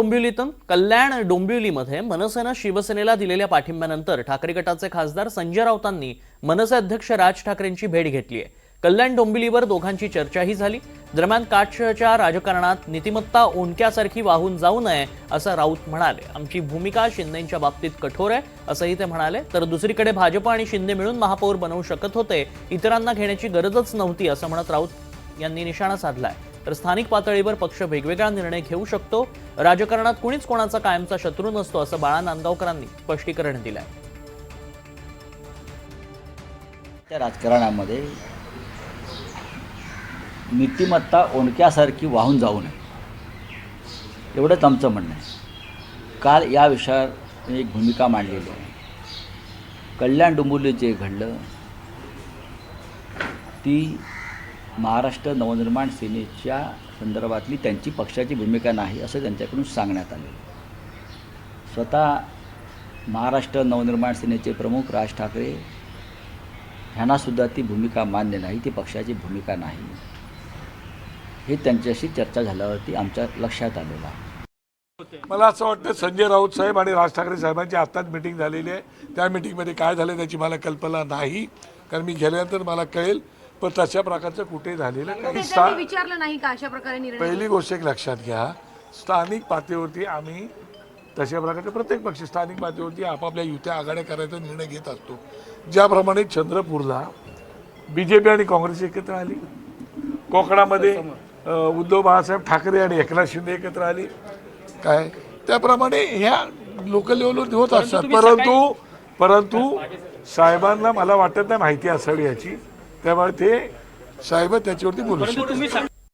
डोंबिवलीतून कल्याण डोंबिवलीमध्ये मनसेनं शिवसेनेला दिलेल्या पाठिंब्यानंतर ठाकरे गटाचे खासदार संजय राऊतांनी मनसे अध्यक्ष राज ठाकरेंची भेट घेतली आहे। कल्याण डोंबिवलीवर दोघांची चर्चाही झाली। दरम्यान काटच्या राजकारणात नीतिमत्ता ओंडक्यासारखी वाहून जाऊ नये असं राऊत म्हणाले। आमची भूमिका शिंदेंच्या बाबतीत कठोर आहे असंही ते म्हणाले। तर दुसरीकडे भाजप आणि शिंदे मिळून महापौर बनवू शकत होते, इतरांना घेण्याची गरजच नव्हती असं म्हणत राऊत यांनी निशाणा साधलाय। तर स्थानिक पातळीवर पक्ष वेगवेगळा निर्णय घेऊ शकतो, राजकारणात कुणीच कोणाचा कायमचा शत्रू नसतो असं बाळा नांदगावकरांनी स्पष्टीकरण दिलंय। त्या राजकारणामध्ये नीतिमत्ता ओंडक्यासारखी वाहून जाऊ नये एवढंच आमचं म्हणणं आहे। काल या विषयावर एक भूमिका मांडलेली आहे। कल्याण डोंबिवलीत जे घडलं ती महाराष्ट्र नवनिर्माण सेनेच्या संदर्भातली त्यांची पक्षाची भूमिका नाही असं त्यांच्याकडून सांगण्यात आलं। स्वतः महाराष्ट्र नवनिर्माण सेनेचे प्रमुख राज ठाकरे ह्यांनासुद्धा ती भूमिका मान्य नाही, ती पक्षाची भूमिका नाही, हे त्यांच्याशी चर्चा झाल्यावरती आमच्या लक्षात आलेलं आहे। मला असं वाटतं संजय राऊत साहेब आणि राज ठाकरे साहेबांची आत्ताच मीटिंग झालेली आहे। त्या मीटिंगमध्ये काय झालं त्याची मला कल्पना नाही, कारण मी गेल्यानंतर मला कळेल, पण तशा प्रकारचं कुठे झालेलं काही विचारलं नाही का अशा प्रकारे निर्णय? पहिली गोष्ट एक लक्षात घ्या, स्थानिक पातळीवरती आम्ही तशा प्रकारचे प्रत्येक पक्ष स्थानिक पातळीवरती आपापल्या युत्या आघाड्या करायचा निर्णय घेत असतो। ज्याप्रमाणे चंद्रपूरला बीजेपी आणि काँग्रेस एकत्र आली, कोकणामध्ये उद्धव बाळासाहेब ठाकरे आणि एकनाथ शिंदे एकत्र आली, काय त्याप्रमाणे ह्या लोकल लेवलवरती होत असतात। परंतु साहेबांना मला वाटत नाही माहिती असावी याची, त्यामुळे ते साहेब त्याच्यावरती बोलू शकतात।